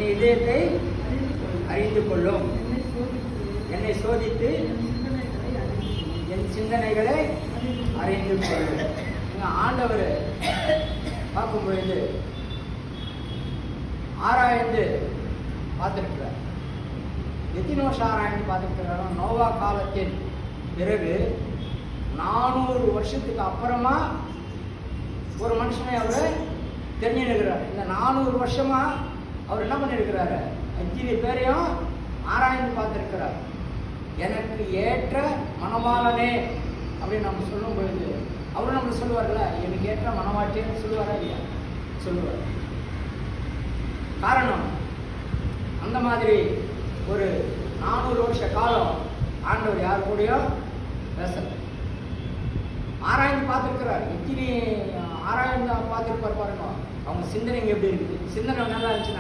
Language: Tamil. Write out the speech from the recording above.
என் இதயத்தை அறிந்து கொள்ளும், என்னை சோதித்து என் சிந்தனைகளை அறிந்து கொள்ளும். ஆண்டவர் பார்க்கும் பொழுது ஆராய்ந்து பார்த்துருக்கிறார். எத்தனை வருஷம் ஆராய்ந்து பார்த்துருக்கிறாரோ, நோவா காலத்தின் பிறகு 400 வருஷத்துக்கு அப்புறமா ஒரு மனுஷனை அவர் தெரிஞ்சுக்கிறார். இந்த 400 வருஷமா அவர் என்ன பண்ணிருக்கிறாரு, அத்தனை பேரையும் ஆராய்ந்து பார்த்திருக்கிறார். எனக்கு ஏற்ற மணவாளனே அப்படின்னு நம்ம சொல்லும் பொழுது அவரும் நம்ம சொல்லுவார்ல, எனக்கு ஏற்ற மணவாட்டின்னு சொல்லுவாரா இல்லையா? சொல்லுவார். காரணம், அந்த மாதிரி ஒரு 400 வருஷ காலம் ஆண்டவர் யார் கூடயும் பேசல. ஆராய்ந்து பார்த்துருக்கிறார். இத்தனை ஆராய்ந்து பார்த்துருப்பார் பாருங்க. அவங்க சிந்தனைங்க எப்படி இருக்குது. சிந்தனை நல்லா இருந்துச்சுன்னா